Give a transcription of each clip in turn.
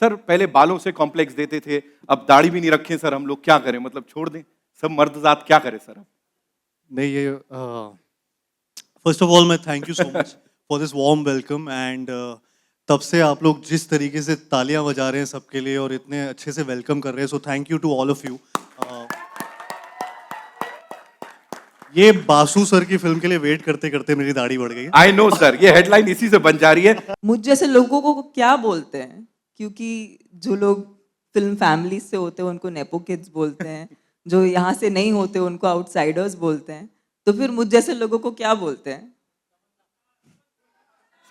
Sir पहले बालों से कॉम्प्लेक्स देते थे, अब दाढ़ी भी नहीं रखे सर हम लोग, क्या करें? मतलब छोड़ दें सब मर्द जात, क्या करें सर? नहीं ये फर्स्ट ऑफ ऑल मैं thank you so much for this warm welcome and तब से आप लोग जिस तरीके से तालियां बजा रहे हैं सबके लिए और इतने अच्छे से वेलकम कर रहे हैं, so thank you to all of you. ये बासु सर की फिल्म के लिए वेट करते करते मेरी दाढ़ी बढ़ गई है। आई नो सर, ये हेडलाइन इसी से बन जा रही है। मुझ जैसे लोगों को क्या बोलते हैं? क्योंकि जो लोग फिल्म फैमिली से होते हैं उनको नेपो किड्स बोलते हैं, जो यहाँ से नहीं होते उनको आउटसाइडर्स बोलते हैं, तो फिर मुझ जैसे लोगों को क्या बोलते हैं?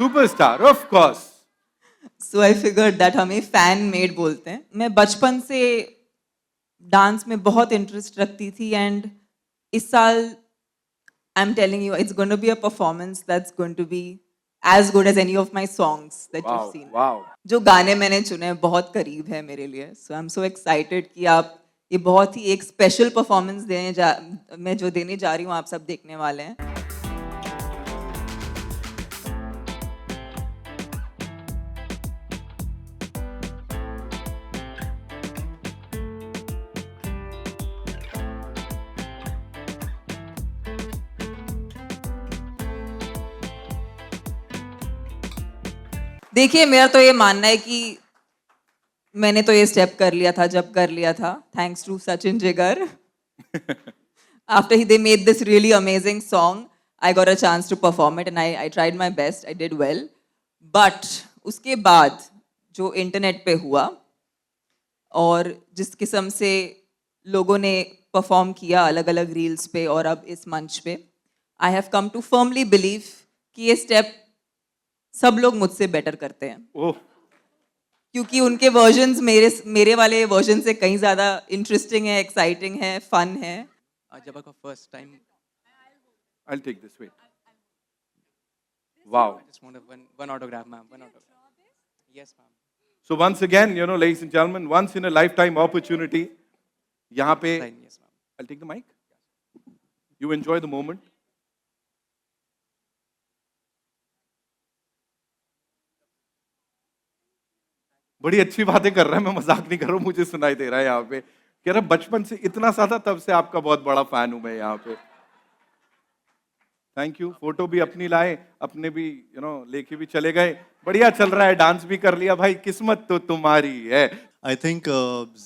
Superstar of course. So I figure that हमें फैन मेड बोलते हैं। मैं बचपन से डांस में बहुत इंटरेस्ट रखती थी एंड इस साल I am telling you it's going to be a performance that's going to be as good as any of my songs that Wow, you've seen. wow. जो गाने मैंने चुने बहुत करीब है मेरे लिए, so I'm so excited कि आप ये बहुत ही एक स्पेशल परफॉर्मेंस मैं जो देने जा रही हूँ आप सब देखने वाले हैं। देखिए मेरा तो ये मानना है कि मैंने तो ये स्टेप कर लिया था जब कर लिया था, thanks to Sachin Jigar. After they made this really amazing song, I got a chance to perform it and I tried my best, I did well. But उसके बाद जो इंटरनेट पे हुआ और जिस किस्म से लोगों ने परफॉर्म किया अलग अलग रील्स पे और अब इस मंच पे, I have come to firmly believe कि ये स्टेप सब लोग मुझसे बेटर करते हैं। ओह, क्योंकि उनके वर्जन्स मेरे वाले वर्जन से कहीं ज्यादा इंटरेस्टिंग है, एक्साइटिंग है, फन है। जब आपका first time I'll take this way. Wow. just want one autograph ma'am, one autograph. Yes ma'am. So once again, you know, ladies and gentlemen, once in a lifetime opportunity. यहाँ पे Fine, yes ma'am. I'll take the mic. You enjoy the moment. बड़ी अच्छी बातें कर रहा है, मैं मजाक नहीं कर रहा हूँ, मुझे सुनाई दे रहा है यहाँ पे कह रहा बचपन से इतना सा था, तब से आपका बहुत बड़ा फैन हूं मैं यहाँ पे। Thank you. फोटो भी अपनी लाए, अपने भी लेके भी चले गए। बढ़िया चल रहा है, डांस भी कर लिया भाई, किस्मत तो तुम्हारी है। I think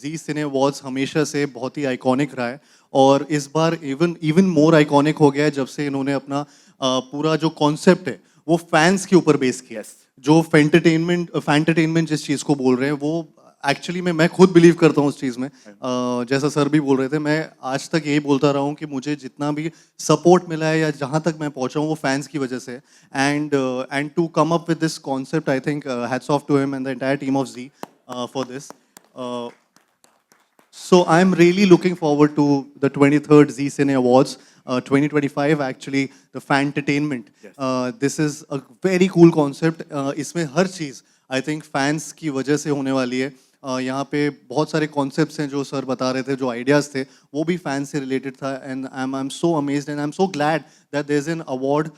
ji cine awards हमेशा से बहुत ही आइकॉनिक रहा है और इस बार इवन मोर आइकॉनिक हो गया है जब से इन्होंने अपना पूरा जो कॉन्सेप्ट है वो फैंस के ऊपर बेस किया है। जो फैंटरटेनमेंट जिस चीज़ को बोल रहे हैं वो एक्चुअली मैं खुद बिलीव करता हूँ उस चीज़ में। जैसा सर भी बोल रहे थे, मैं आज तक यही बोलता रहा हूँ कि मुझे जितना भी सपोर्ट मिला है या जहाँ तक मैं पहुँचा हूँ वो फैंस की वजह से। And to come up with this concept, I think hats off to him and the entire team of Zee for this. So I'm really looking forward to the 23rd Zee Cine Awards, 2025 actually, the Fantertainment. Yes. This is a very cool concept. इसमें हर चीज़ I think fans की वजह से होने वाली है। यहाँ पे बहुत सारे concepts हैं जो सर बता रहे थे, जो ideas थे, वो भी fans से related था and I'm so amazed and I'm so glad that there's an award,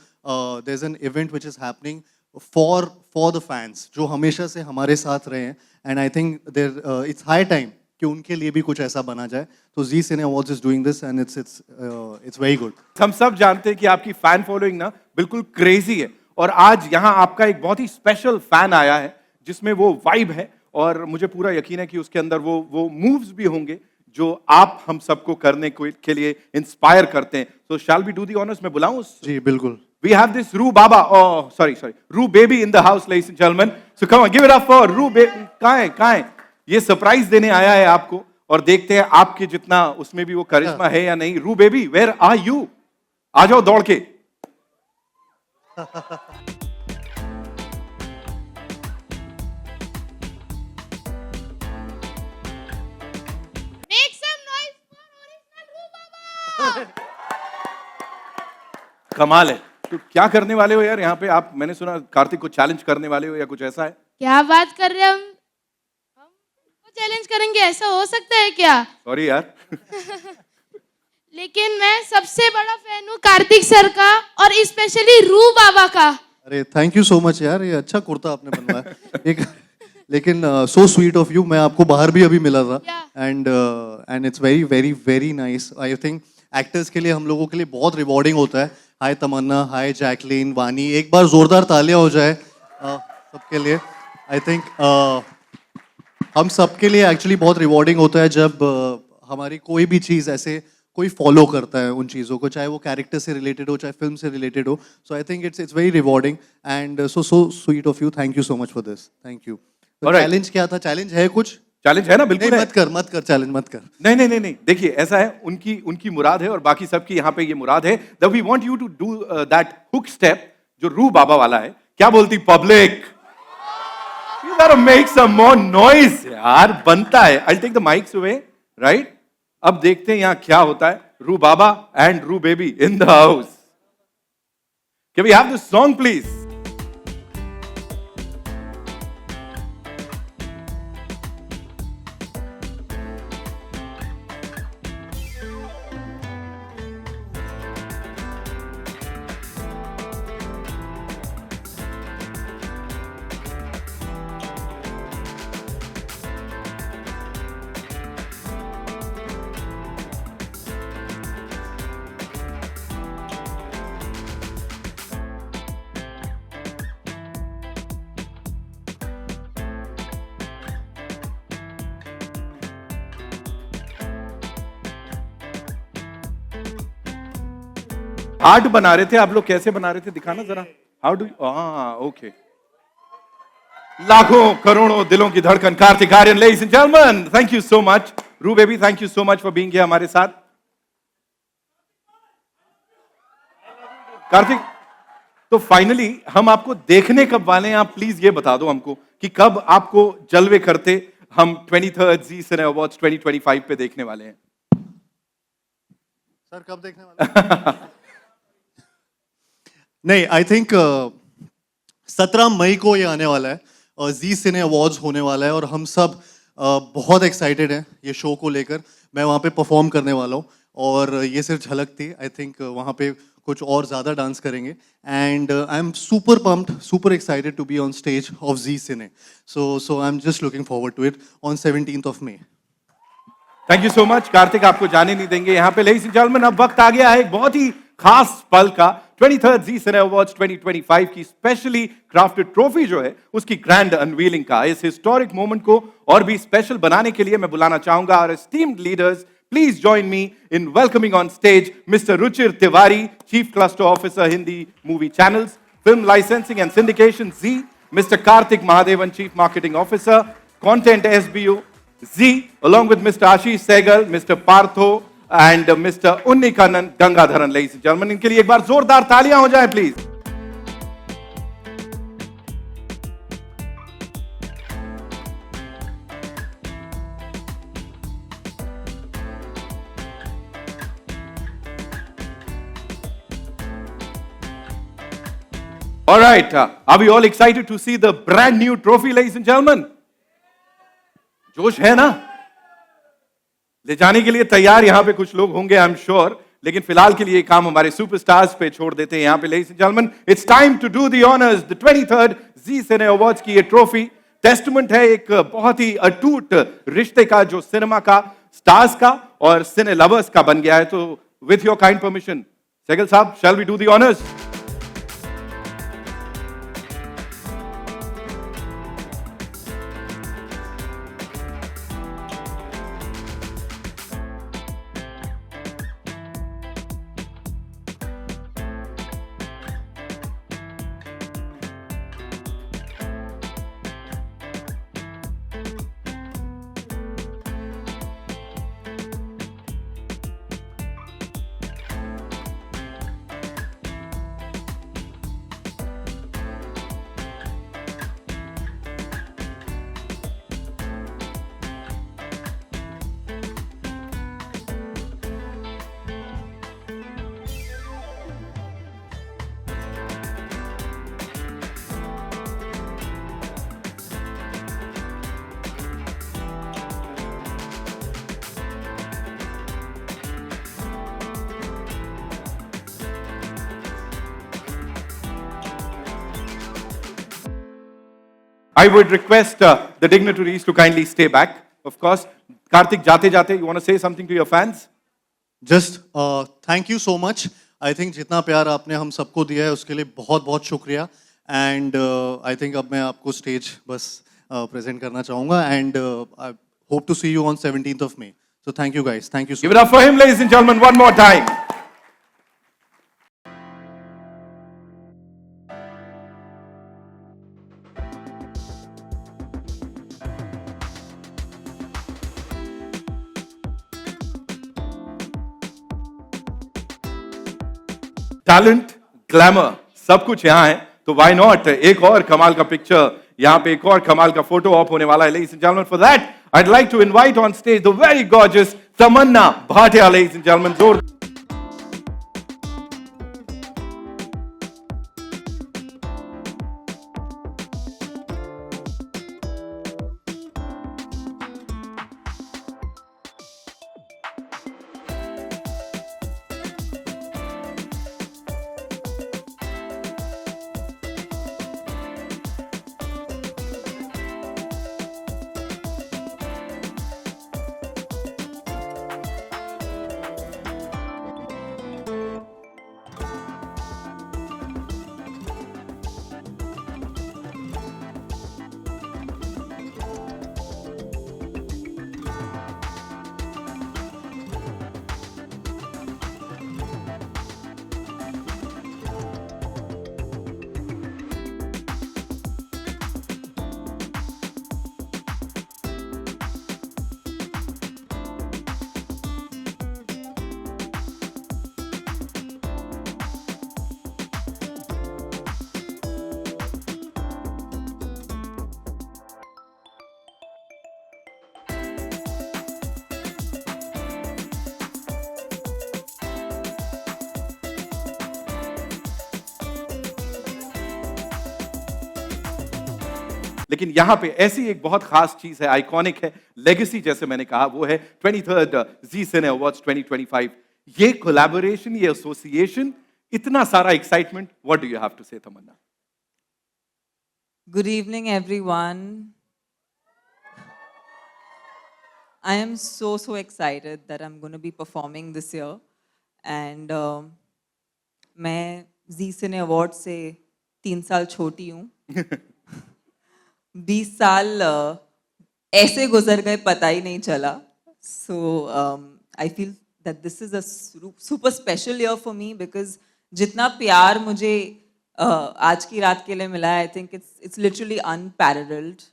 there's an event which is happening for the fans जो हमेशा से हमारे साथ रहे हैं and I think it's high time कि उनके लिए भी कुछ ऐसा बना जाए। तो Zee cine awards is doing this and it's very good. हम सब जानते हैं कि आपकी फैन फॉलोइंग ना बिल्कुल क्रेजी है और आज यहाँ आपका एक बहुत ही स्पेशल फैन आया है जिसमें वो वाइब है और मुझे पूरा यकीन है कि उसके अंदर वो मूव्स भी होंगे जो आप हम सबको करने के लिए इंस्पायर करते हैं। So shall we do the honours? मैं बुलाऊं? जी बिल्कुल। We have this Roo Baba, sorry, Roo Baby in the house, ladies and gentlemen. So come on, give it up for Roo Baby. कहाँ है? ये सरप्राइज देने आया है आपको और देखते हैं आपके जितना उसमें भी वो करिश्मा है या नहीं। रू बेबी, वेयर आर यू? आ जाओ दौड़ के। Make some noise for original Roo Baba. कमाल है। तो क्या करने वाले हो यार यहाँ पे आप? मैंने सुना कार्तिक को चैलेंज करने वाले हो या कुछ ऐसा है? क्या बात कर रहे हैं हम चैलेंज करेंगे, ऐसा हो सकता है क्या? सॉरी यार। लेकिन मैं सबसे बड़ा फैन हूँ कार्तिक सर का और स्पेशली रू बाबा का। अरे थैंक यू सो मच यार, ये अच्छा कुर्ता आपने बनवाया। लेकिन सो स्वीट ऑफ यू, मैं आपको बाहर भी अभी मिला था Yeah. And it's very very very nice. I think actors के लिए, हम लोगों के लिए बहुत रिवॉर्डिंग होता है. हाय तमन्ना, हाय जैकलीन, वानी, एक बार जोरदार तालियां हो जाए सबके लिए. आई थिंक हम सबके लिए एक्चुअली बहुत रिवॉर्डिंग होता है जब हमारी कोई भी चीज़ ऐसे कोई फॉलो करता है उन चीज़ों को, चाहे वो कैरेक्टर से रिलेटेड हो, चाहे फिल्म से रिलेटेड हो. So I think it's very rewarding and so sweet of you. Thank you so much for this. Thank you. Alright. Challenge क्या था? चैलेंज है कुछ? चैलेंज है ना, बिल्कुल नहीं, है। मत कर चैलेंज मत कर. नहीं नहीं नहीं नहीं, देखिए ऐसा है, उनकी उनकी मुराद है और बाकी सबकी यहाँ पे ये मुराद है. That we want you to do that hook step जो रू बाबा वाला है. क्या बोलती public? You gotta make some more noise यार, बनता है. I'll take the mics away, right? अब देखते हैं यहाँ क्या होता है. रू बाबा एंड रू baby in the house. Can we have this song please? Art बना रहे थे आप लोग, कैसे बना रहे थे दिखाना जरा. How do? ओके. लाखों करोड़ों दिलों की धड़कन Kartik Aaryan, ladies and gentleman, thank you so much. रू baby, thank you so much for being here हमारे साथ. कार्तिक, तो फाइनली हम आपको देखने कब वाले हैं? आप प्लीज ये बता दो हमको कि कब आपको जलवे करते हम 23rd जी सिने अवार्ड्स 2025 पे देखने वाले हैं. सर कब देखने वाले? नहीं, आई थिंक 17 मई को ये आने वाला है. जी सिने अवार्ड्स होने वाला है और हम सब बहुत एक्साइटेड हैं ये शो को लेकर. मैं वहाँ पे परफॉर्म करने वाला हूँ और ये सिर्फ झलक थी. आई थिंक वहाँ पे कुछ और ज़्यादा डांस करेंगे and I am super pumped, super excited to be on stage of Zee Cine. So I am just looking forward to it on 17th of May. Thank you so much Kartik, आपको जाने नहीं देंगे यहाँ पे. Ladies and gentleman, अब वक्त आ गया है एक बहुत ही खास पल का. 23rd जी सिने अवार्ड्स 2025 की स्पेशली क्राफ्टेड ट्रॉफी जो है उसकी ग्रैंड अनवीलिंग का. इस हिस्टोरिक मोमेंट को और भी स्पेशल बनाने के लिए मैं बुलाना चाहूंगा our esteemed leaders. Please join me in welcoming on stage Mr. Ruchir Tiwari, Chief Cluster Officer, Hindi Movie Channels, Film Licensing and Syndication, Z. Mr. Karthik Mahadevan, Chief Marketing Officer, Content SBU, Z, along with Mr. Ashish Sehgal, Mr. Partho, and Mr. Unnikannan Gangadharan. Ladies and gentlemen, इनके लिए एक बार जोरदार तालियां हो जाएं please. All right, are we all excited to see the brand new trophy, ladies and gentlemen? जोश है ना? ले जाने के लिए तैयार यहां पे कुछ लोग होंगे, आई एम श्योर. लेकिन फिलहाल के लिए काम हमारे सुपरस्टार्स पे छोड़ देते हैं यहां पे. Ladies and gentleman, it's time to do the honours. The 23rd Zee cine Awards की ये ट्रॉफी टेस्टमेंट है एक बहुत ही अटूट रिश्ते का जो सिनेमा का, स्टार्स का और सिने लवर्स का बन गया है. तो with your kind permission, Sehgal sahab, shall we do the honours? I would request the dignitaries to kindly stay back. Of course, Karthik, जाते जाते, you want to say something to your fans? Just thank you so much. I think जितना प्यार आपने हम सबको दिया है उसके लिए बहुत बहुत शुक्रिया. एंड आई थिंक अब मैं आपको स्टेज बस प्रेजेंट करना चाहूँगा. And I hope to see you on 17th of May. So thank you guys. Thank you so Give it up for him, ladies and gentlemen, one more time. Talent, glamour, सब कुछ यहाँ है, तो why not एक और कमाल का picture, यहाँ पे एक और कमाल का फोटो ऑप होने वाला है. Ladies and gentlemen, for that, I'd like to invite on stage the very gorgeous Tamanna Bhatia, ladies and gentlemen. जोर लेकिन यहाँ पे ऐसी एक बहुत खास चीज है, आइकॉनिक है, लेगेसी जैसे मैंने कहा, वो है 23rd जी सिने अवार्ड्स 2025. ये कोलैबोरेशन, ये एसोसिएशन, इतना सारा excitement, what do you have to say Tamannaah? Good evening, everyone. I am so excited that I'm going to be performing this year. And मैं जी सिने अवार्ड से 3 साल छोटी हूँ. 20 साल ऐसे गुजर गए पता ही नहीं चला. So I feel that this is a super special year for me because जितना प्यार मुझे आज की रात के लिए मिला है, I think it's literally unparalleled.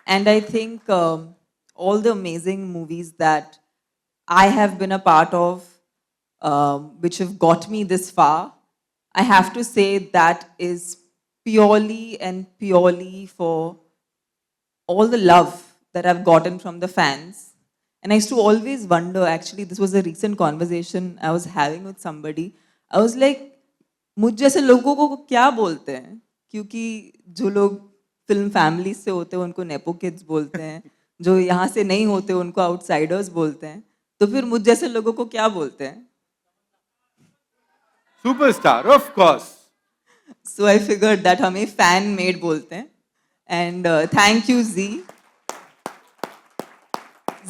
And I think all the amazing movies that I have been a part of, which have got me this far, I have to say that is purely and purely for all the love that I've gotten from the fans. And I used to always wonder, actually, this was a recent conversation I was having with somebody. I was like, मुझ जैसे लोगों को क्या बोलते हैं? क्योंकि जो लोग फिल्म फैमिली से होते हैं उनको नेपो किड्स बोलते हैं, जो यहाँ से नहीं होते उनको आउटसाइडर्स बोलते हैं, तो फिर मुझ जैसे लोगों को क्या बोलते हैं? Superstar, of course. So I figured that हमें fan made बोलते हैं. And thank you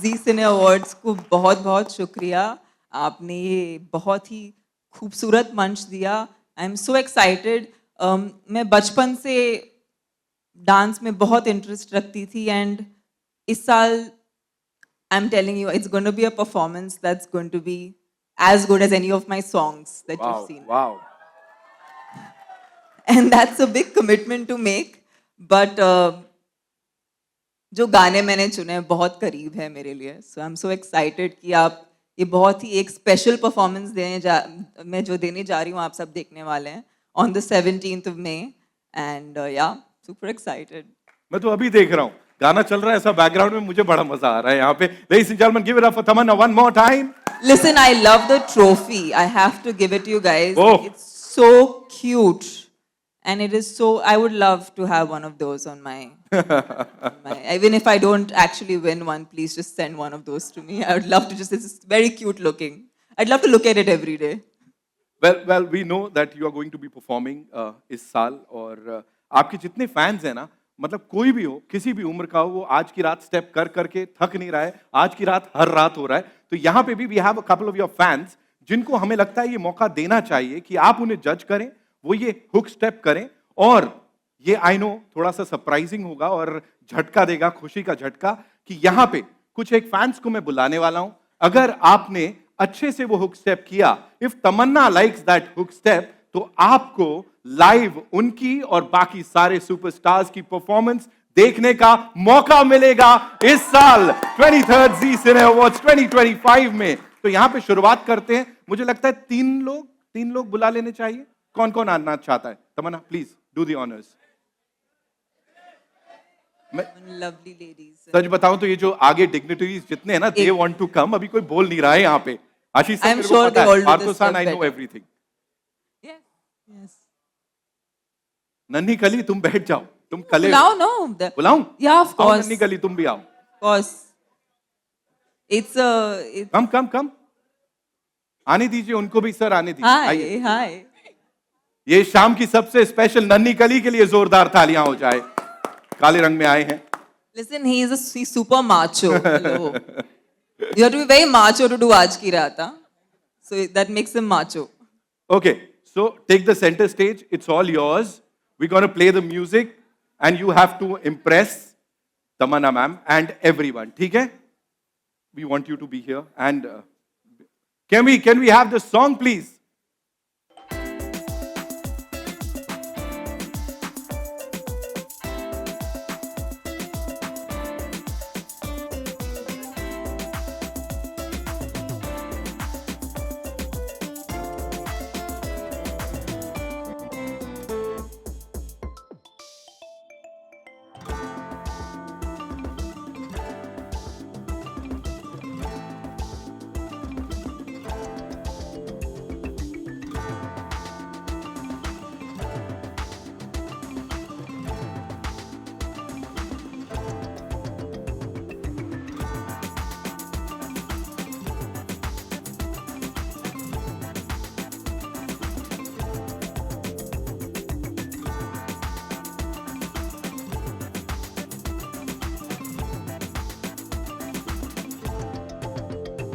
Zee cine Awards को बहुत बहुत शुक्रिया. आपने ये बहुत ही खूबसूरत मंच दिया. I am so excited. मैं बचपन से डांस में बहुत इंटरेस्ट रखती थी एंड इस साल I am telling you it's going to be a performance that's going to be as good as any of my songs that you've seen. Wow. And that's a big commitment to make. But जो गाने मैंने चुने हैं बहुत करीब है मेरे लिए. So I'm so excited कि आप ये बहुत ही एक स्पेशल परफॉर्मेंस मैं जो देने जा रही हूँ आप सब देखने वाले हैं on the 17th of May. And yeah, super excited. मैं तो अभी देख रहा हूँ, गाना चल रहा है ऐसा बैकग्राउंड में, मुझे बड़ा मजा आ रहा है यहाँ पे. Ladies and gentlemen, give it up for Tamanna one more time. Listen, I love the trophy. I have to give it to you guys. Oh. It's so cute. And it is so, I would love to have one of those on my, even if I don't actually win one, please just send one of those to me. I would love to just, it's very cute looking. I'd love to look at it every day. well, we know that you are going to be performing इस साल और आपके जितने fans हैं ना, मतलब कोई भी हो, किसी भी उम्र का हो, वो आज की रात स्टेप कर करके थक नहीं रहा है, आज की रात हर रात हो रहा है. तो यहाँ पे भी we have a couple of your fans जिनको हमें लगता है ये मौका देना चाहिए कि आप उन्हें जज करें, वो ये हुक स्टेप करें और ये आई नो थोड़ा सा सरप्राइजिंग होगा और झटका देगा, खुशी का झटका कि यहाँ पे कुछ एक फैंस को मैं बुलाने वाला हूं. अगर आपने अच्छे से वो हुक स्टेप किया, if Tamannaah likes that hook step, तो आपको लाइव उनकी और बाकी सारे सुपरस्टार्स की परफॉर्मेंस देखने का मौका मिलेगा इस साल 23rd जी सिने अवार्ड्स 2025 में. तो यहां पे शुरुआत करते हैं. मुझे लगता है तीन लोग बुला लेने चाहिए. कौन कौन आना चाहता है? Tamannaah please do the honours. Lovely ladies. सच बताऊं तो ये जो आगे डिग्निटरीज जितने हैं ना, दे वांट टू कम. अभी कोई बोल नहीं रहा है यहाँ पे. Ashish I am sure they all do this Parthosan, I stuff know better. Everything. Yes. नन्ही कली तुम बैठ जाओ. तुम कले Now, no. बुलाऊं? Yeah, of आओ course. नन्ही कली तुम भी आओ. Of course. It's कम आने दीजिए उनको भी. सर आने दीजिए. आइए. hi. ये शाम की सबसे स्पेशल नन्ही कली के लिए जोरदार तालियां हो जाए. काले रंग में आए हैं. Listen, he's super macho. Hello. You have to be very macho to do Aaj Ki Raat, huh? So that makes him macho. Okay, so take the center stage. It's all yours. We're going to play the music and you have to impress Tamanna ma'am and everyone. ठीक है? We want you to be here and can we have the song please?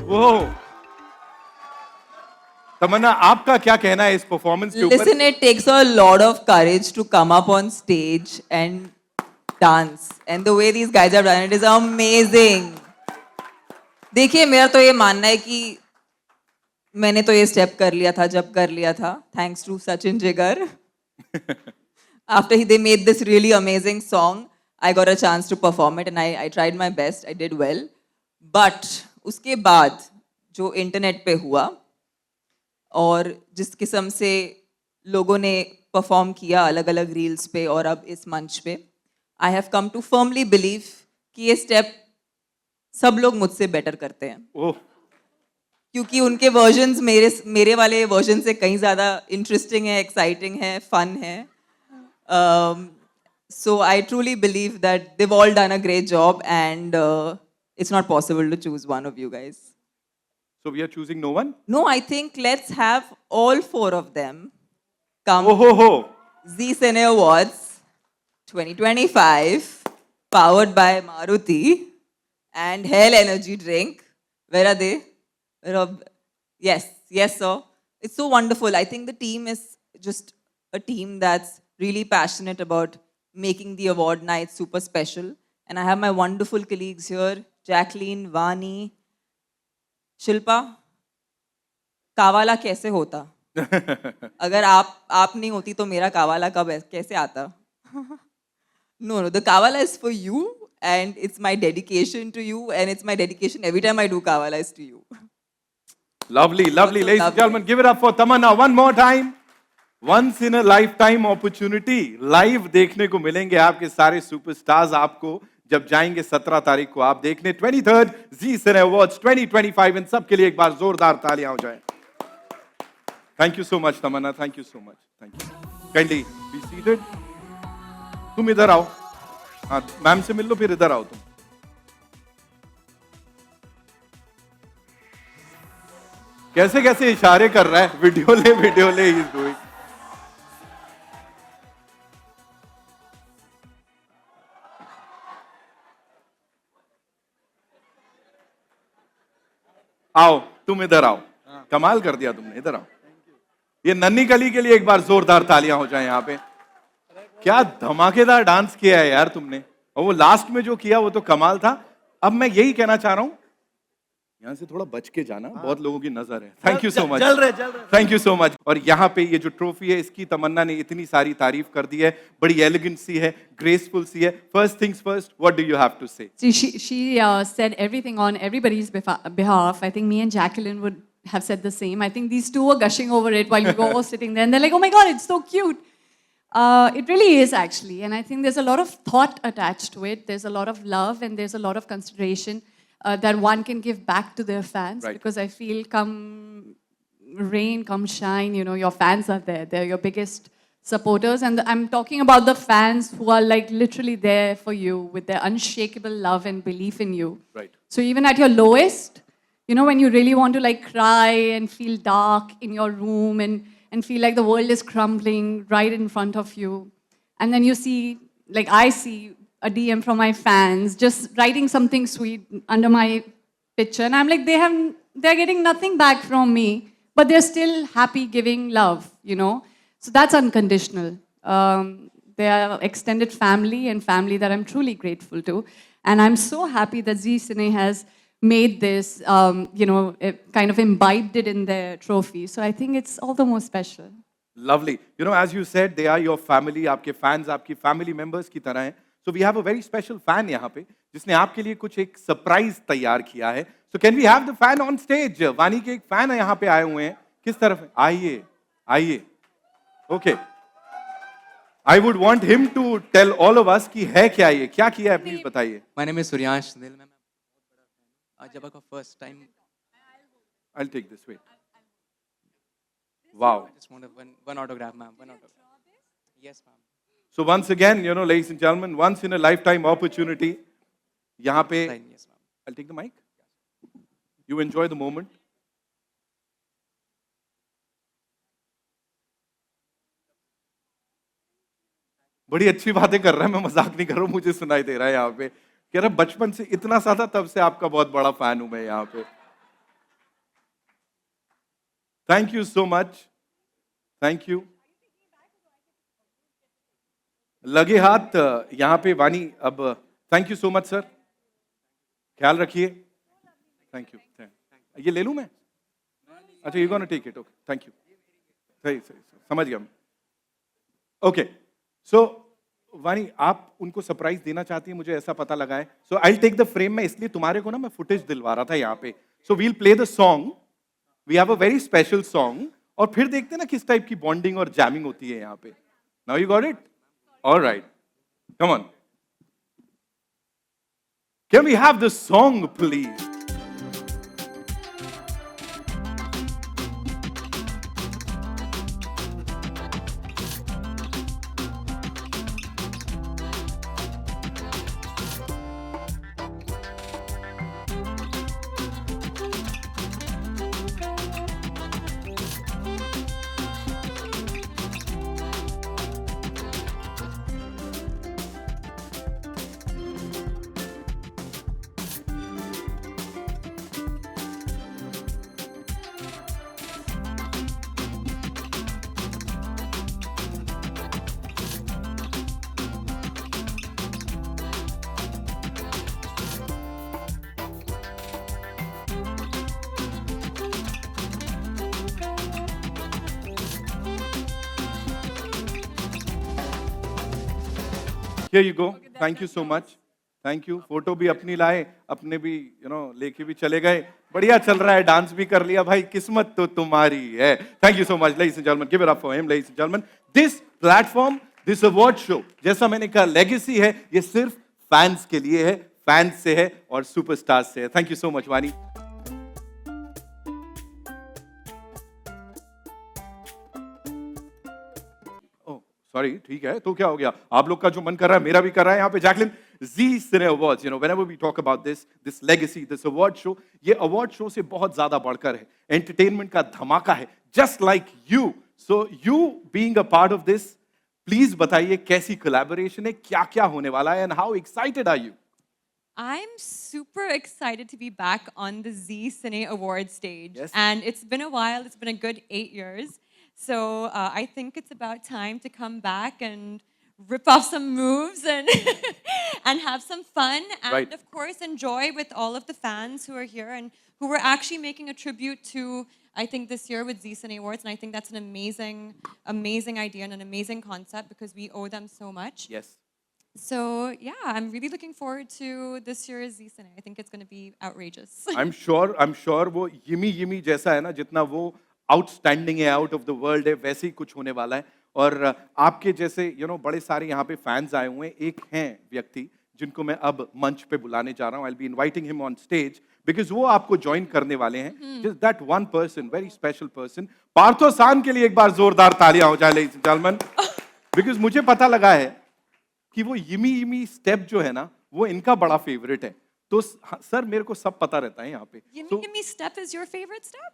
वो तमन्ना आपका क्या कहना है इस performance के ऊपर? Listen, it takes a lot of courage to come up on stage and dance. And the way these guys have done it is amazing. देखिए, मेरा तो ये मानना है कि मैंने तो ये स्टेप कर लिया था जब कर लिया था. Thanks to Sachin Jigar. After they made this really amazing song, I got a chance to perform it and I tried my best. I did well. But उसके बाद जो इंटरनेट पे हुआ और जिस किस्म से लोगों ने परफॉर्म किया अलग अलग रील्स पे और अब इस मंच पे, I have come to firmly believe कि ये स्टेप सब लोग मुझसे बेटर करते हैं. ओह, क्योंकि उनके वर्जन्स मेरे वाले वर्जन से कहीं ज़्यादा इंटरेस्टिंग है, एक्साइटिंग है, फन है. So I truly believe that they've all done a great job and it's not possible to choose one of you guys. so we are choosing no one? No, I think let's have all four of them come. Oh ho ho. Zee Cine Awards 2025, powered by Maruti and Hell Energy Drink. Where are they? Yes, sir. It's so wonderful. I think the team is just a team that's really passionate about making the award night super special. And I have my wonderful colleagues here, Jacqueline, Vani, Shilpa. कावाला कैसे होता? अगर आप नहीं होती तो मेरा कावाला कैसे आता? No, the kavala is for you and it's my dedication to you and it's my dedication every time I do kavala is to you. Lovely. Ladies and gentlemen, give it up for Tamanna one more time. Once in a lifetime opportunity. Live देखने को मिलेंगे आपके सारे superstars आपको जब जाएंगे 17 तारीख को आप देखने 23rd जी सिने अवार्ड्स 2025. इन सब के लिए एक बार जोरदार तालियां हो जाए. Thank you so much Tamannaah. Thank you so much. Thank you. Kindly be seated. तुम इधर आओ. हाँ, मैम से मिल लो, फिर इधर आओ तुम. कैसे कैसे इशारे कर रहा है, वीडियो ले इज डूइंग। आओ, तुम इधर आओ, कमाल कर दिया तुमने, इधर आओ। ये नन्ही कली के लिए एक बार जोरदार तालियां हो जाएं यहाँ पे। क्या धमाकेदार डांस किया है यार तुमने, और वो लास्ट में जो किया वो तो कमाल था। अब मैं यही कहना चाह रहा हूं, यहां से थोड़ा बच के जाना, बहुत लोगों की नजर है। थैंक यू सो मच, चल रहे थैंक यू सो मच। और यहाँ पे ये जो ट्रॉफी है, इसकी तमन्ना ने इतनी सारी तारीफ कर दी है, बड़ी एलिगेंट सी है, ग्रेसफुल सी है। First things first, what do you have to say? See, she said everything on everybody's behalf. I think me and Jacqueline would have said the same. I think these two were gushing over it while we were all sitting there, and they're like, "Oh my God, it's so cute." It really is actually, and I think there's a lot of thought attached to it. There's a lot of love, and there's a lot of consideration that one can give back to their fans. Right. Because I feel, come rain, come shine, you know, your fans are there. They're your biggest supporters, and I'm talking about the fans who are like literally there for you with their unshakable love and belief in you. Right. So even at your lowest, you know, when you really want to like cry and feel dark in your room and feel like the world is crumbling right in front of you, and then you see, like I see a DM from my fans just writing something sweet under my picture, and I'm like, they're getting nothing back from me, but they're still happy giving love, you know. So that's unconditional. They are extended family and family that I'm truly grateful to. And I'm so happy that Zee Cine has made this, you know, kind of imbibed it in their trophy. So I think it's all the more special. Lovely. You know, as you said, they are your family. आपके fans आपकी family members की तरह हैं. So we have a very special fan यहाँ पे, जिसने आपके लिए कुछ एक surprise तैयार किया है. So can we have the fan on stage? वानी के एक fan है यहाँ पे आए हुए हैं. किस तरफ है? आइए, आइए. Okay. I would want him to tell all of us कि है क्या ये, क्या किया है, प्लीज बताइए. My name is Suryansh Sunil. मैं आज जब आपका first time. I'll take this way. Wow. I just want one autograph, ma'am. One autograph. Yes, ma'am. So once again, you know, ladies and gentlemen, once in a lifetime opportunity. यहाँ पे, Yes, ma'am. I'll take the mic. You enjoy the moment. बड़ी अच्छी बातें कर रहा है, मैं मजाक नहीं कर रहा हूं, मुझे सुनाई दे रहा है यहाँ पे. कह रहा बचपन से इतना सा था, तब से आपका बहुत बड़ा फैन हूं मैं यहाँ पे. Thank you so much, thank you. लगे हाथ यहाँ पे वानी. अब thank you so much sir, ख्याल रखिए. Thank you. ये ले लूं मैं? अच्छा, you gonna take it. Okay, thank you. सही सही समझ गया मैं. ओके, सो वानी, आप उनको सरप्राइज देना चाहती है, मुझे ऐसा पता लगा है. So I take the frame. में इसलिए तुम्हारे को ना मैं फुटेज दिलवा रहा था यहाँ पे. So we'll play the song. We have a very special song, और फिर देखते हैं ना किस टाइप की बॉन्डिंग और जैमिंग होती है यहाँ पे. Now you got it? Alright, come on. Can we have the song please? Here you go. Thank you so much. Thank you. Photo भी अपनी लाए, अपने भी लेके भी चले गए. बढ़िया चल रहा है, डांस भी कर लिया भाई. किस्मत तो तुम्हारी है. Thank you so much, ladies and gentlemen. Give it up for him, ladies and gentlemen. This platform, this award show, जैसा मैंने कहा, लेगेसी है. ये सिर्फ फैंस के लिए है, फैंस से है और सुपरस्टार्स से है. Thank you so much, वानी. सॉरी, ठीक है, तो क्या हो गया? आप लोग का जो मन कर रहा है मेरा भी कर रहा है. यहाँ पे Jacqueline, Zee Cine Awards, whenever we talk about this legacy, this award show, ये award show से बहुत ज़्यादा बढ़कर है. Entertainment का धमाका है, just like you. So you being a part of this, please बताइए कैसी collaboration है, क्या-क्या होने वाला है, and how excited are you? I'm super excited to be back on the Z Cine Awards stage. Yes. And it's been a while, it's been a good 8 years. So I think it's about time to come back and rip off some moves and, and have some fun. And Right. of course, enjoy with all of the fans who are here and who were actually making a tribute to, I think, this year with Z Cine Awards. And I think that's an amazing, amazing idea and an amazing concept because we owe them so much. Yes. So yeah, I'm really looking forward to this year's Z Cine. I think it's going to be outrageous. I'm sure वो yimmy जैसा है ना, जितना वो outstanding है, out of the world है, वैसे ही कुछ होने वाला है. और आपके जैसे बड़े सारे यहाँ पे फैंस आए हुए हैं. एक हैं व्यक्ति जिनको मैं अब मंच पे बुलाने जा रहा हूँ. I'll be inviting him on stage because वो आपको ज्वाइन करने वाले हैं. Just that one person, very special person. पार्थोसान के लिए एक बार जोरदार तालियां हो जाए, ladies and gentlemen. Because मुझे पता लगा है कि वो यमी स्टेप जो है ना, वो इनका बड़ा फेवरेट है. तो सर मेरे को सब पता रहता है यहाँ पे. Yummy Yummy step is your favorite step?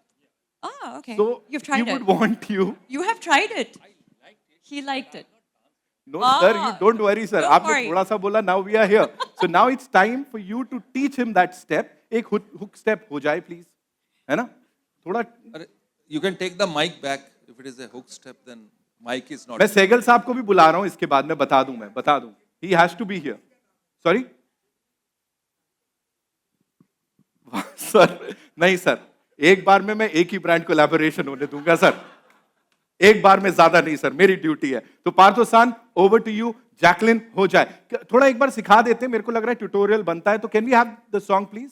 Oh, okay. So You've tried he it. would want you. You have tried it. He liked it. No, sir, you don't worry, sir. Don't आपने worry. थोड़ा सा बोला, now we are here. So now it's time for you to teach him that step. एक hook step हो जाए, please. है ना? थोड़ा. You can take the mic back. If it is a hook step, then mic is not. मैं सहगल साहब को भी बुला रहा हूँ इसके बाद में बता दूँ. He has to be here. Sorry? Sir नहीं सर, एक बार में मैं एक ही ब्रांड कोलैबोरेशन होने दूंगा सर. एक बार में ज्यादा नहीं सर, मेरी ड्यूटी है. तो पार्थोसान, ओवर टू यू. जैकलिन हो जाए. थोड़ा एक बार सिखा देते, मेरे को लग रहा है ट्यूटोरियल बनता है. तो can we have the song please?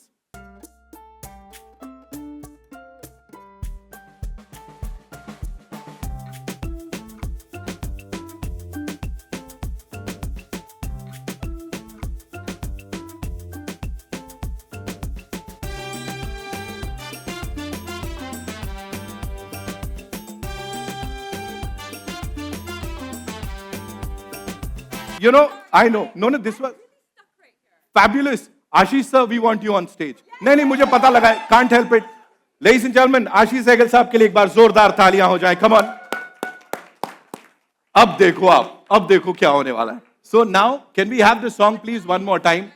I know. No, this was fabulous. Ashish sir, we want you on stage. नहीं, मुझे पता लगा है. Can't help it. Ladies and gentlemen, आशीष सहगल साहब के लिए एक बार जोरदार तालियां हो जाए. Come on. अब देखो क्या होने वाला है. So now, can we have the song please one more time?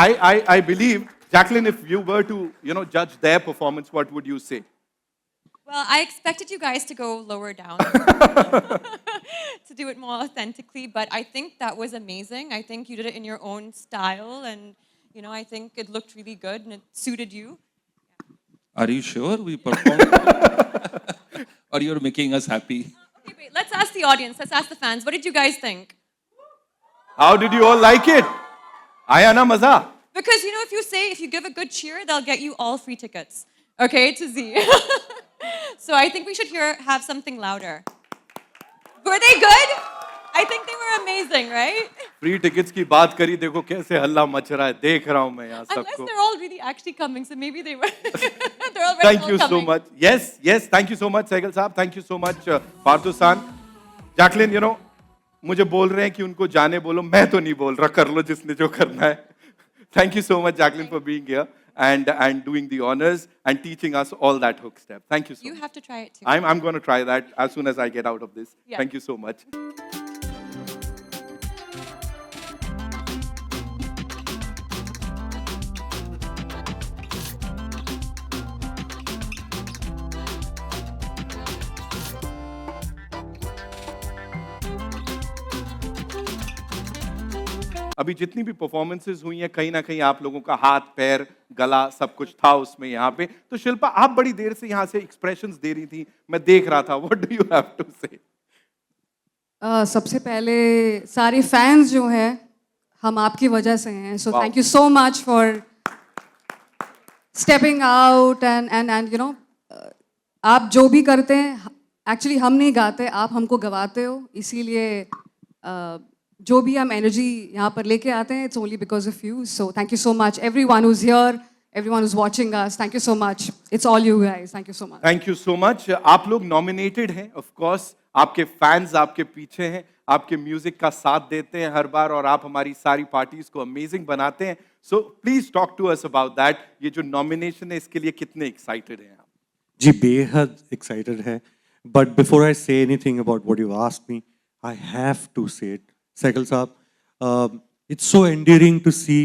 I believe, Jacqueline, if you were to, judge their performance, what would you say? Well, I expected you guys to go lower down to do it more authentically, but I think that was amazing. I think you did it in your own style, and I think it looked really good and it suited you. Are you sure we performed? Or you're making us happy? Okay, wait, let's ask the audience, let's ask the fans. What did you guys think? How did you all like it? आया ना मजा? Because, if you give a good cheer, they'll get you all free tickets, okay, to Z. So I think we should have something louder. Were they good? I think they were amazing, right? Free tickets की बात करी, देखो कैसे हल्ला much रहा है. देख रहा हूं मैं यहाँ Unless सबको. they're all really actually coming, so maybe they were. They're all very Thank you all so coming. much. Yes, thank you so much, Sehgal साहब. Thank you so much, पार्थोसान. Jacqueline, मुझे बोल रहे हैं कि उनको जाने बोलो. मैं तो नहीं बोल रहा, कर लो जिसने जो करना है. Thank you so much, Jacqueline, for being here and doing the honors and teaching us all that hook step. Thank you so You much. have to try it too. I'm going to try that as soon as I get out of this. Yeah. Thank you so much. अभी जितनी भी performances हुई हैं, कहीं ना कहीं आप लोगों का हाथ पैर गला सब कुछ था उसमें यहाँ पे. तो शिल्पा, आप बड़ी देर से यहाँ से एक्सप्रेशंस दे रही थी, मैं देख रहा था. What do you have to say? सबसे पहले सारे फैंस जो हैं हम आपकी वजह से हैं, सो Wow. Thank you so much for stepping out and you know आप जो भी करते हैं एक्चुअली हम नहीं गाते, आप हमको गवाते हो, इसीलिए जो भी हम एनर्जी यहाँ पर लेके आते हैं it's only because of you, so thank you so much everyone who is here, everyone who is watching us, thank you so much, it's all you guys, thank you so much. Thank you so much. आप लोग nominated हैं, of course आपके fans आपके पीछे हैं, आपके music का साथ देते हैं हर बार, और आप हमारी सारी पार्टीज को अमेजिंग बनाते हैं। So please talk to us about that. ये जो नॉमिनेशन है इसके लिए कितने एक्साइटेड हैं आप? जी बेहद एक्साइटेड है, but before I say anything about what you asked me, I have to say it. Sehgal साहब, it's so endearing to see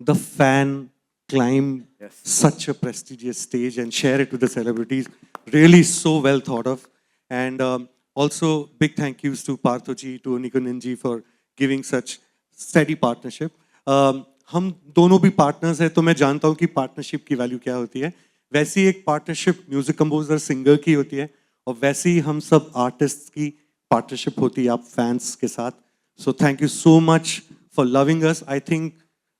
the fan climb such a prestigious stage and share it with the celebrities. Really so well thought of. And also big thank yous to Partho ji, to Nikunan ji for giving such steady partnership. हम दोनों भी partners हैं, तो मैं जानता हूँ कि partnership की वैल्यू क्या होती है। वैसी एक पार्टनरशिप म्यूजिक कंपोजर सिंगर की होती है, और वैसी ही हम सब आर्टिस्ट की पार्टनरशिप होती है आप फैंस के साथ। सो thank you so much for loving us. I think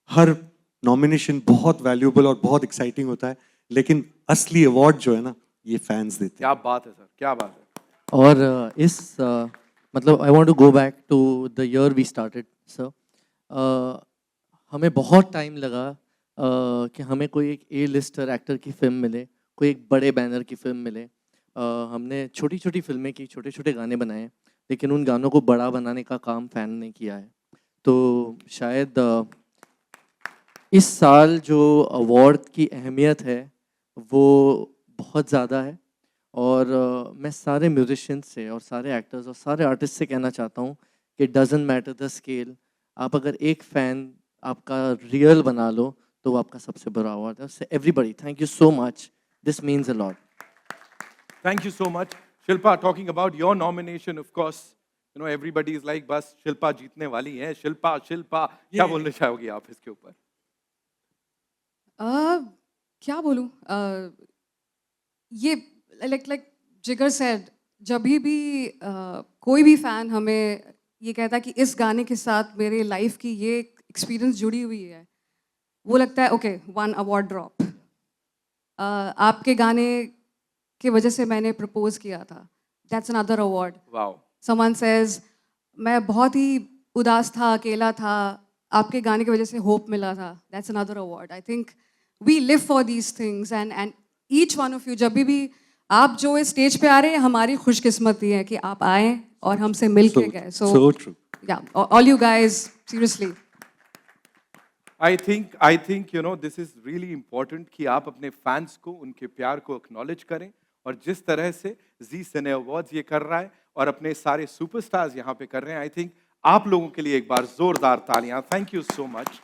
her nomination बहुत वैल्यूएबल और बहुत एक्साइटिंग होता है, लेकिन असली अवार्ड जो है ना, ये फैंस देते हैं। क्या बात है सर, क्या बात है। और इस मतलब I want to go back to the year we started sir. हमें बहुत टाइम लगा कि हमें कोई एक ए लिस्टर एक्टर की फिल्म मिले, कोई एक बड़े बैनर की फिल्म मिले। हमने छोटी छोटी फिल्में की, छोटे छोटे गाने बनाए, लेकिन उन गानों को बड़ा बनाने का काम फैन ने किया है। तो शायद इस साल जो अवार्ड की अहमियत है वो बहुत ज़्यादा है, और मैं सारे म्यूजिशियंस से और सारे एक्टर्स और सारे आर्टिस्ट से कहना चाहता हूँ कि डजंट मैटर द स्केल, आप अगर एक फ़ैन आपका रियल बना लो तो वो आपका सबसे बड़ा अवार्ड है। Everybody thank you so much, this means a lot. Thank you so much. Shilpa, talking about your nomination, of course, you know, everybody is like, बस शिल्पा जीतने वाली है, शिल्पा शिल्पा। क्या बोलना चाहोगी आप इसके ऊपर? क्या बोलूं, ये लाइक जिगर सेड, जब भी कोई भी फैन हमें ये कहता है कि इस गाने के साथ मेरे लाइफ की ये एक्सपीरियंस जुड़ी हुई है, वो लगता है ओके, वन अवार्ड ड्रॉप। आपके गाने की वजह से मैंने प्रपोज किया था, that's another award. Wow. Someone says मैं बहुत ही उदास था, अकेला था, आपके गाने की वजह से होप मिला था, that's another award. I think we live for these things, and each one of you, जब भी आप जो इस स्टेज पे आ रहे हैं, हमारी खुशकिस्मती है कि आप आए और हमसे मिल के गए। So true. या all you guys, seriously. I think you know this is really important कि आप अपने फैंस को, उनके प्यार को एक्नॉलेज करें, और जिस तरह से जी सिने अवार्ड्स ये कर रहा है और अपने सारे सुपरस्टार्स यहाँ पे कर रहे हैं, आई थिंक आप लोगों के लिए एक बार जोरदार तालियां। Thank you so much.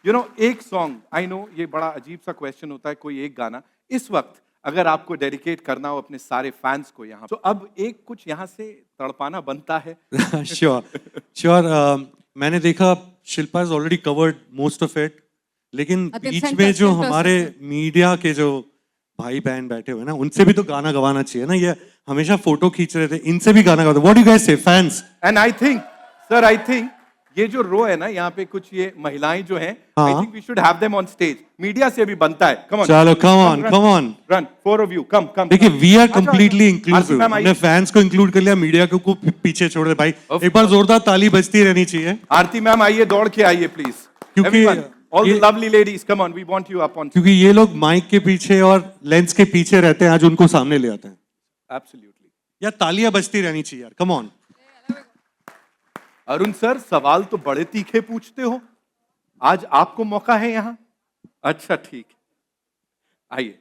You know, एक सॉन्ग, आई नो ये बड़ा अजीब सा क्वेश्चन होता है, कोई एक गाना इस वक्त अगर आपको डेडिकेट करना हो अपने सारे फैंस को यहाँ, तो अब एक कुछ यहाँ से तड़पाना बनता है। श्योर। मैंने देखा Shilpa is already covered most of it, लेकिन I think बीच center- में जो center- हमारे मीडिया के जो भाई बहन बैठे हुए हैं ना, उनसे भी तो गाना गवाना चाहिए ना। ये हमेशा फोटो खींच रहे थे, इनसे भी गाना गवाते। व्हाट डू यू गाइस से fans? And I think sir, I think ये जो रो है ना, यहाँ पे कुछ ये महिलाएं जो हैं, आई हाँ। Think we should have them on stage. Media से भी बनता है। कम ऑन, चलो, come on. Run, four of you, come. देखिए, वी आर अच्छा, कंप्लीटली आरती इंक्लूसिव। मैम हमने आइए। फैंस को इंक्लूड कर लिया, मीडिया को पीछे छोड़ दे भाई। Of एक बार जोरदार ताली बजती रहनी चाहिए, आरती मैम आइए, दौड़ के आइए प्लीज। क्योंकि ऑल ये- the lovely ladies, come on, we want you up on. क्योंकि ये लोग माइक के पीछे और लेंस के पीछे रहते हैं, आज उनको सामने ले आते हैं। एब्सोल्युटली। या तालियां बजती रहनी चाहिए यार, कम ऑन। अरुण सर, सवाल तो बड़े तीखे पूछते हो, आज आपको मौका है यहाँ। अच्छा ठीक, आइए।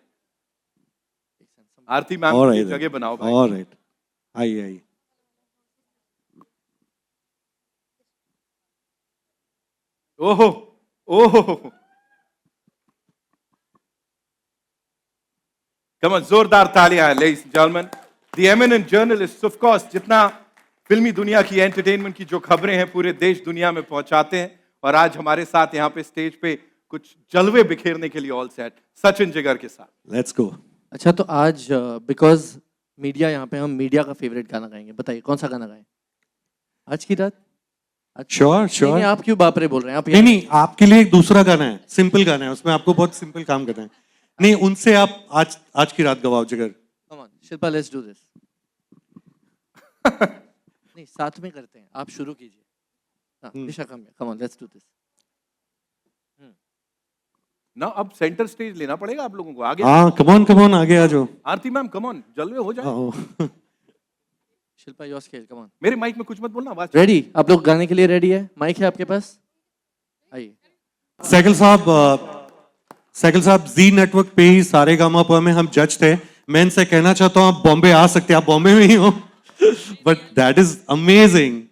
आरती मैम All की right, जगह बनाओ भाई। all right. आइए। ओहो ओहो, कम ऑन, जोरदार तालियां ladies and gentleman. The eminent journalist, of course, जितना फिल्मी दुनिया की, एंटरटेनमेंट की जो खबरें हैं पूरे देश दुनिया में पहुंचाते हैं, और आज हमारे साथ यहाँ पे स्टेज पे कुछ जलवे बिखेरने के लिए ऑल सेट सचिन जिगर के साथ। Let's go. अच्छा, तो आज बिकॉज मीडिया यहाँ पे, हम मीडिया का फेवरेट गाना गाएंगे। बताइए कौन सा गाना गाएं? आज की रात? अच्छा, श्योर नहीं, श्योर। नहीं, आप क्यों बाप रे बोल रहे हैं? आप नहीं नहीं, आपके लिए एक दूसरा गाना है, सिंपल गाना है, उसमें आपको बहुत सिंपल काम करना है। नहीं, उनसे आप आज आज की रात गवाओ जिगर। Come on Shilpa, let's do this. नहीं, साथ में करते हैं, आप शुरू कीजिए। हाँ, Disha come on, let's do this. ना अब सेंटर स्टेज लेना पड़ेगा आप लोगों को आगे। हाँ, कम ऑन आगे आ जाओ। आरती मैम कम ऑन, जलवे हो जाए। आओ। Shilpa your scale, come on. मेरे माइक में कुछ मत बोलना, आवाज। रेडी? आप लोग गाने के लिए रेडी है? माइक है आपके पास? आइए। सहगल साहब जी नेटवर्क पे ही सारेगामापा में हम जज थे। मैं इनसे कहना चाहता हूँ आप बॉम्बे आ सकते हैं, आप बॉम्बे में ही हो, बट दैट इज अमेजिंग।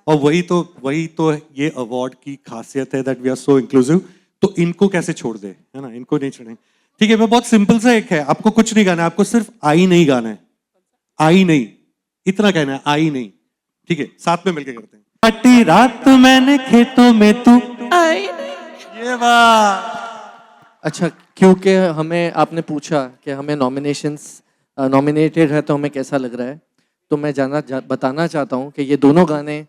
और वही तो ये अवार्ड की खासियत है, that we are so inclusive. तो इनको कैसे छोड़ दे, है ना, इनको नहीं छोड़ें। ठीक है, मैं बहुत सिंपल सा एक है, आपको कुछ नहीं गाना है, आपको सिर्फ आई नहीं गाना है, आई नहीं, इतना कहना है, आई नहीं। ठीक है, साथ में मिलकर करते हैं। काटी रात मैंने खेतों में, तू आई नहीं। ये बात। अच्छा, क्योंकि हमें आपने पूछा कि हमें नॉमिनेटेड है तो हमें कैसा लग रहा है, तो मैं बताना चाहता हूँ कि ये दोनों गाने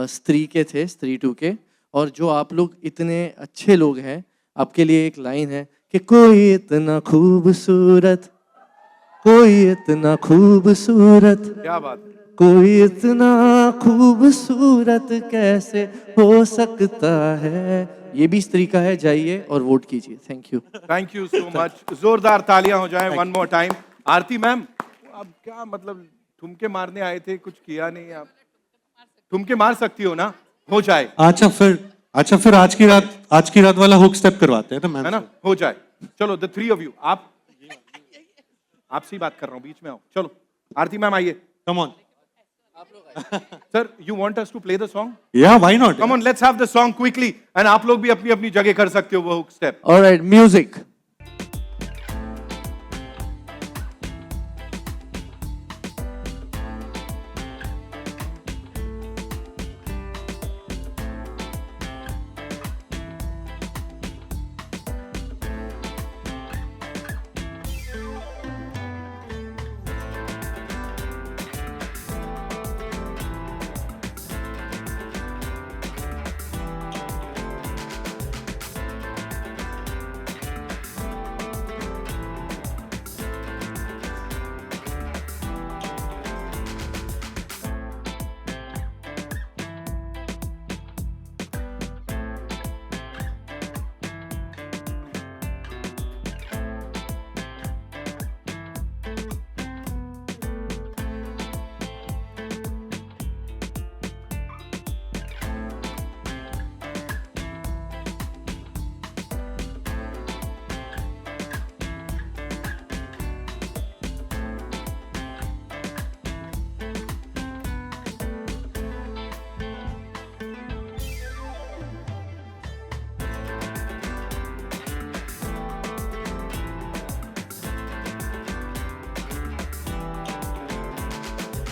स्त्री के थे, स्त्री 2 के। और जो आप लोग इतने अच्छे लोग हैं, आपके लिए एक लाइन है कि कोई इतना खूबसूरत, कोई इतना खूबसूरत, क्या बात है। कोई इतना खूबसूरत कैसे हो सकता है। ये भी स्त्री का है, जाइए और वोट कीजिए। Thank you so much. जोरदार तालियां हो जाएं वन मोर टाइम। आरती मैम, अब क्या मतलब, ठुमके मारने आए थे, कुछ किया नहीं आप? ठुमके मार सकती हो ना, हो जाए। अच्छा फिर आज की रात वाला हुक स्टेप करवाते हैं ना मैम, है ना, हो जाए। चलो द थ्री ऑफ यू, आपसे ही बात कर रहा हूँ, बीच में आओ। चलो आरती मैम आइए। Come on sir, you want us to play the song? या why not, come on, let's have the song quickly. And आप लोग भी अपनी अपनी जगह कर सकते हो वो hook step. Alright, music.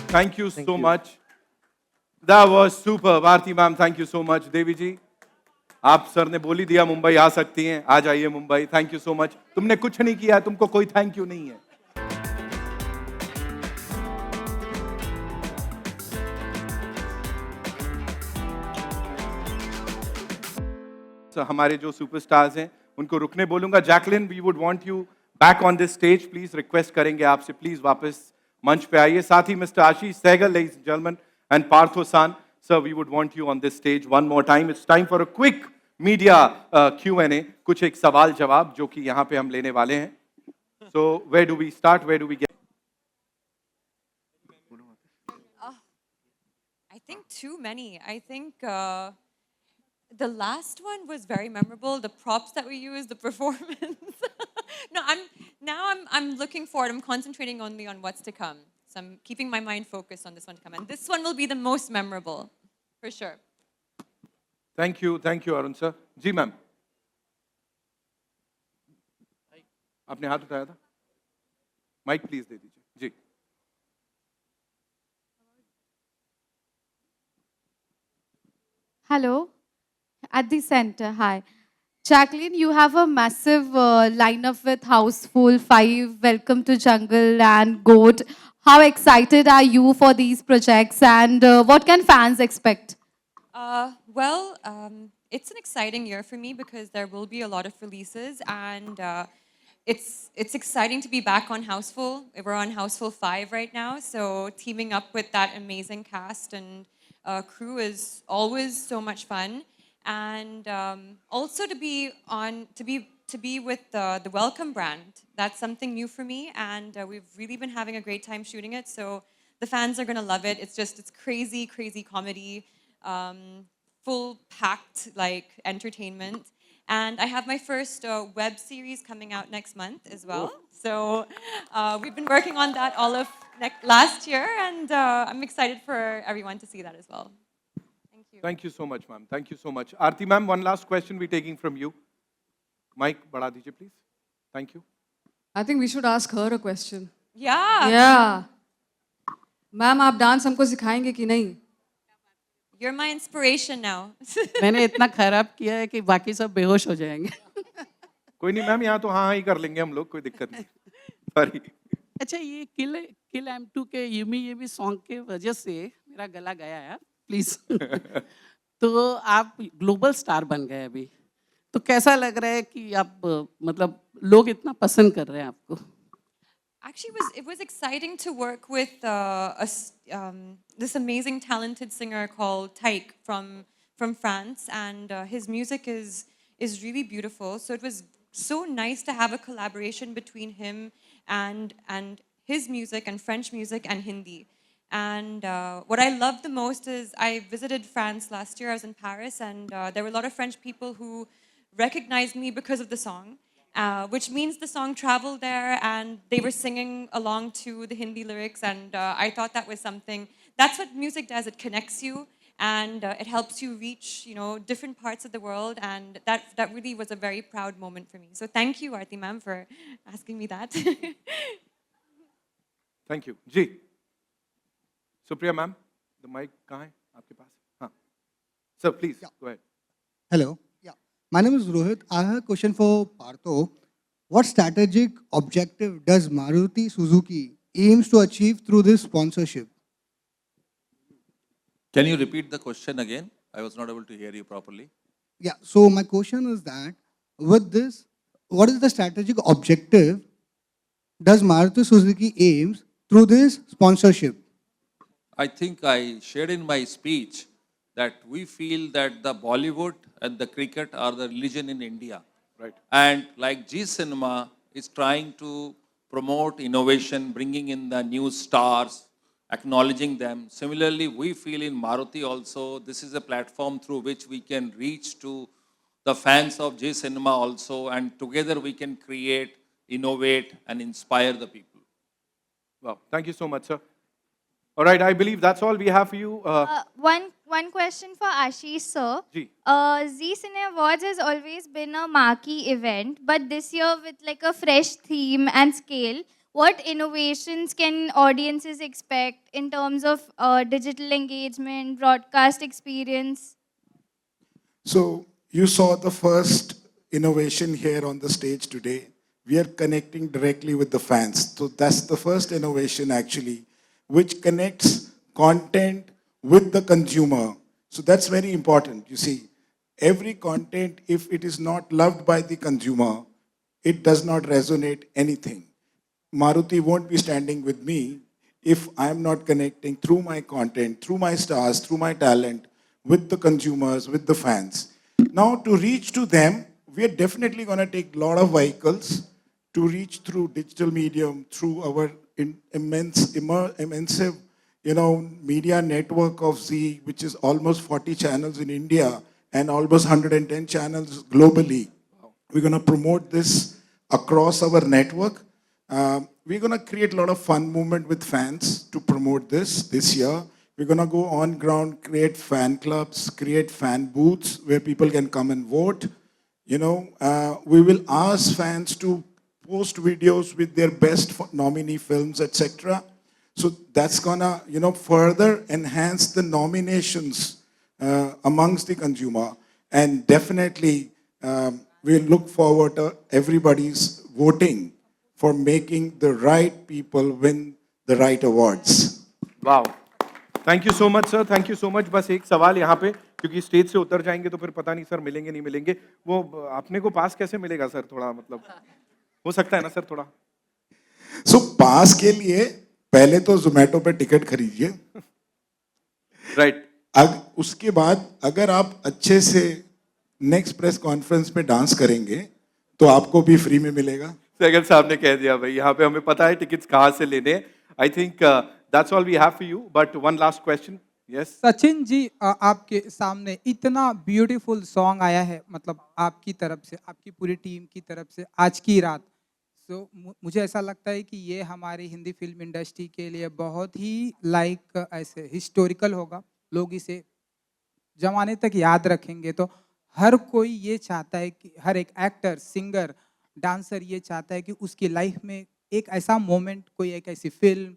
Thank you so much. That was super. Bharti ma'am, thank you so much. देवी जी, आप सर ने बोल ही दिया मुंबई आ सकती हैं, आ जाइए Mumbai. Thank you so much. तुमने कुछ नहीं किया, तुमको कोई थैंक यू नहीं है। हमारे जो सुपरस्टार्स हैं उनको रुकने बोलूंगा। Jacqueline, we would want you back on this stage please. Request करेंगे आपसे, प्लीज वापस मंच पे आइए। साथ ही mister Ashish Sehgal, ladies and gentleman, and Partho san, sir, we would want you on this stage one more time. It's time for a quick media Q&A, कुछ एक सवाल जवाब जो कि यहाँ पे हम लेने वाले हैं। So where do we start, where do we get? I think too many. I think the last one was very memorable. The props that we used, the performance. No, I'm looking forward. I'm concentrating only on what's to come. So I'm keeping my mind focused on this one to come. And this one will be the most memorable, for sure. Thank you Arun sir. जी ma'am, आपने हाथ उठाया था, mic please दे दीजिए। जी Hello, at the center. Hi. Jacqueline, you have a massive lineup with Houseful, 5, Welcome to Jungle, and Goat. how excited are you for these projects, and what can fans expect? It's an exciting year for me because there will be a lot of releases, and it's exciting to be back on Houseful. We're on Houseful 5 right now, so teaming up with that amazing cast and crew is always so much fun, and also to be with the Welcome brand. That's something new for me, and we've really been having a great time shooting it. So the fans are gonna love it. It's crazy comedy. Full packed like entertainment, and I have my first web series coming out next month as well. So we've been working on that all of last year, and I'm excited for everyone to see that as well. Thank you. Thank you so much, ma'am. Thank you so much. Aarti ma'am, one last question we're taking from you. Mic बढ़ा दीजिए, please. Thank you. I think we should ask her a question. Yeah. Yeah. Ma'am आप dance हमको सिखाएंगे कि नहीं? You're my inspiration now. मैंने इतना खराब किया है कि बाकी सब बेहोश हो जाएंगे. कोई नहीं मैम, यहाँ तो हाँ ही कर लेंगे हम लोग, कोई दिक्कत नहीं. Sorry. अच्छा ये किल M2 के ये सॉन्ग के वजह से मेरा गला गया है प्लीज. तो आप ग्लोबल स्टार बन गए अभी, तो कैसा लग रहा है कि आप मतलब लोग इतना पसंद कर रहे हैं आपको? Actually, it was exciting to work with this amazing talented singer called Taik from France, and his music is really beautiful. So it was so nice to have a collaboration between him and his music and French music and Hindi. And what I loved the most is I visited France last year. I was in Paris, and there were a lot of French people who recognized me because of the song. Which means the song traveled there, and they were singing along to the Hindi lyrics, and I thought that was something. That's what music does. It connects you, and it helps you reach, different parts of the world, and that really was a very proud moment for me. So thank you, Aarti ma'am, for asking me that. Thank you. Ji. Supriya ma'am, the mic कहाँ है आपके पास? हाँ. Sir, please go ahead. Hello. My name is Rohit. I have a question for Partho. What strategic objective does Maruti Suzuki aims to achieve through this sponsorship? Can you repeat the question again? I was not able to hear you properly. Yeah, so my question is that with this, what is the strategic objective does Maruti Suzuki aims through this sponsorship? I think I shared in my speech that we feel that the Bollywood and the cricket are the religion in India. Right. And like G Cinema is trying to promote innovation, bringing in the new stars, acknowledging them. Similarly, we feel in Maruti also, this is a platform through which we can reach to the fans of J Cinema also, and together we can create, innovate, and inspire the people. Wow, thank you so much, sir. All right, I believe that's all we have for you. One question for Ashish sir. Ji. Zee Cine Awards has always been a marquee event, but this year with like a fresh theme and scale, what innovations can audiences expect in terms of digital engagement, broadcast experience? So you saw the first innovation here on the stage today. We are connecting directly with the fans. So that's the first innovation actually, which connects content with the consumer. So that's very important. You see, every content, if it is not loved by the consumer, it does not resonate anything. Maruti won't be standing with me if I am not connecting through my content, through my stars, through my talent, with the consumers, with the fans. Now, to reach to them, we are definitely going to take a lot of vehicles to reach through digital medium, through our immense, media network of Zee, which is almost 40 channels in India and almost 110 channels globally. We're going to promote this across our network. We're going to create a lot of fun movement with fans to promote this year. We're going to go on ground, create fan clubs, create fan booths where people can come and vote. We will ask fans to post videos with their best nominee films, etc. So that's gonna, further enhance the nominations amongst the consumer. And definitely, we'll look forward to everybody's voting for making the right people win the right awards. Wow, thank you so much sir, thank you so much. बस एक सवाल यहाँ पे, क्योंकि stage से उतर जाएंगे तो फिर पता नहीं सर मिलेंगे नहीं मिलेंगे, वो अपने को पास कैसे मिलेगा सर? थोड़ा मतलब हो सकता है ना सर थोड़ा? So पास के लिए पहले तो जोमेटो पे टिकट खरीदिए, राइट। उसके बाद अगर आप अच्छे से नेक्स्ट प्रेस कॉन्फ्रेंस में डांस करेंगे तो आपको भी फ्री में मिलेगा। सहगल साहब ने कह दिया भाई, यहाँ पे हमें पता है टिकट्स कहाँ से लेने हैं। I think that's all we have for you, but one last question. Yes Sachin ji, आपके सामने इतना ब्यूटीफुल सॉन्ग आया है, मतलब आपकी तरफ से, आपकी पूरी टीम की तरफ से, आज की रात। सो मुझे ऐसा लगता है कि ये हमारी हिंदी फिल्म इंडस्ट्री के लिए बहुत ही ऐसे हिस्टोरिकल होगा। लोग इसे जमाने तक याद रखेंगे। तो हर कोई ये चाहता है कि हर एक एक्टर, सिंगर, डांसर ये चाहता है कि उसकी लाइफ में एक ऐसा मोमेंट, कोई एक ऐसी फिल्म,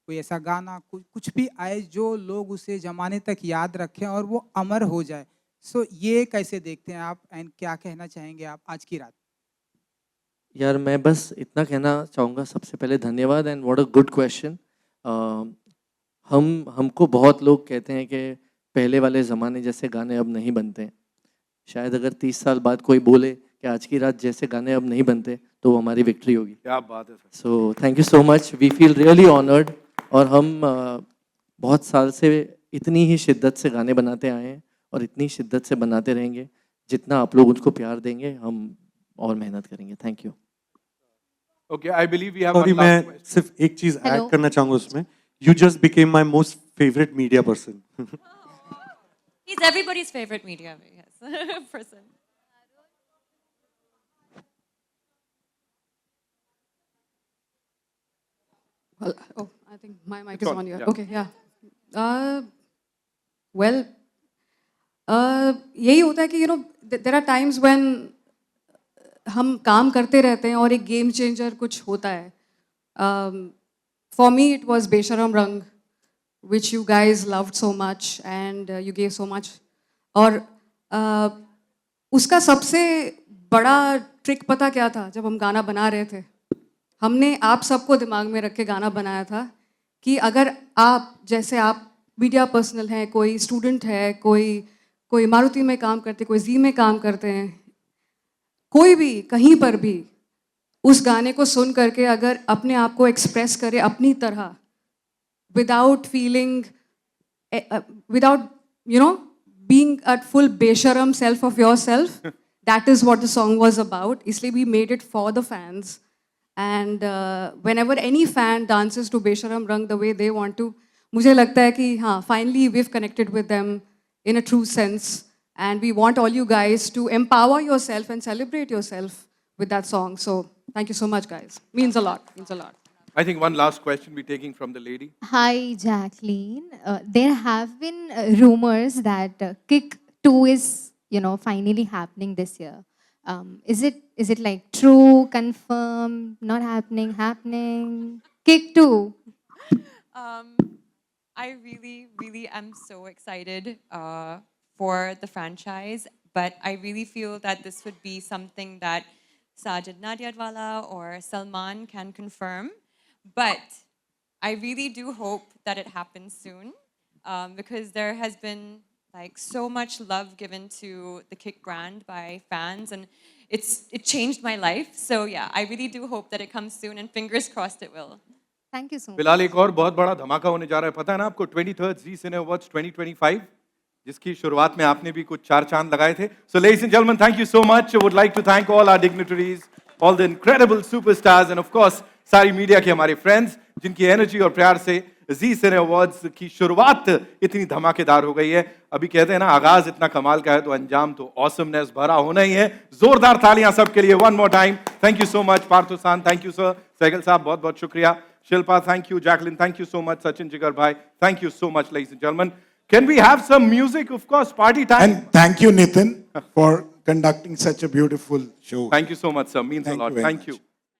कोई ऐसा गाना, कुछ भी आए जो लोग उसे जमाने तक याद रखें और वो अमर हो जाए। सो ये कैसे देखते हैं आप, एंड क्या कहना चाहेंगे आप आज की रात? यार मैं बस इतना कहना चाहूँगा, सबसे पहले धन्यवाद and what a good question. हमको बहुत लोग कहते हैं कि पहले वाले ज़माने जैसे गाने अब नहीं बनते हैं। शायद अगर 30 साल बाद कोई बोले कि आज की रात जैसे गाने अब नहीं बनते, तो वो हमारी विक्ट्री होगी। क्या बात है sir. So thank you so much, we feel really honoured. और हम बहुत साल से इतनी ही शिद्दत से गाने बनाते आए हैं और इतनी शिद्दत से बनाते रहेंगे। जितना आप लोग उसको प्यार देंगे, हम और मेहनत करेंगे। Thank you. Okay, I believe we have sorry, मैं सिर्फ एक चीज ऐड करना चाहूंगा उसमें। You just became my most favourite media person. He's everybody's favorite media person. Well, oh, I think my mic It's is on, on here. yeah. Okay, yeah. Well, यही होता है कि there are times when हम काम करते रहते हैं और एक गेम चेंजर कुछ होता है। For me, it was बेशरम रंग, which you guys loved so much and you gave so much. और उसका सबसे बड़ा ट्रिक पता क्या था? जब हम गाना बना रहे थे, हमने आप सबको दिमाग में रख के गाना बनाया था कि अगर आप, जैसे आप मीडिया पर्सनल हैं, कोई स्टूडेंट है, कोई मारुति में काम करते, कोई जी में काम करते हैं, कोई भी कहीं पर भी उस गाने को सुन करके अगर अपने आप को एक्सप्रेस करे अपनी तरह, without feeling, without being at full besharam self of yourself, that is what the song was about. इसलिए we made it for the fans. And whenever any fan dances to Besharam Rang the way they want to, मुझे लगता है कि हाँ, finally we've connected with them in a true sense. And we want all you guys to empower yourself and celebrate yourself with that song. So thank you so much, guys. Means a lot. Means a lot. I think one last question we're taking from the lady. Hi, Jacqueline. There have been rumors that Kick 2 is, finally happening this year. Is it like true, confirmed, not happening, happening? Kick 2. I really am so excited for the franchise, but I really feel that this would be something that Sajid Nadiadwala or Salman can confirm. But I really do hope that it happens soon, because there has been so much love given to the Kick brand by fans, and it changed my life. So yeah, I really do hope that it comes soon, and fingers crossed it will. Thank you so much. फिलहाल एक और बहुत बड़ा धमाका होने जा रहा है, पता है ना आपको? 23rd Zee Cine Awards 2025, जिसकी शुरुआत में आपने भी कुछ 4 चांद लगाए थे. So ladies and gentlemen, thank you so much. I would like to thank all our dignitaries, all the incredible superstars, and of course सारी मीडिया के हमारे फ्रेंड्स, जिनकी एनर्जी और प्यार से जी सिने अवार्ड्स की शुरुआत इतनी धमाकेदार हो गई है। अभी कहते हैं ना, आगाज इतना कमाल का है तो अंजाम तो ऑसमनेस भरा होना ही है। जोरदार तालियां सबके लिए one more time. Thank you so much Parthosan, thank you sir. Sehgal sahab बहुत बहुत शुक्रिया। Shilpa thank you, Jacqueline thank you so much, Sachin Jigar भाई thank you so much. Ladies and gentleman, can we have some music? Of course, party time. And thank you, Nitin, for conducting such a beautiful show. Thank you so much, sir. Means a lot. Thank you.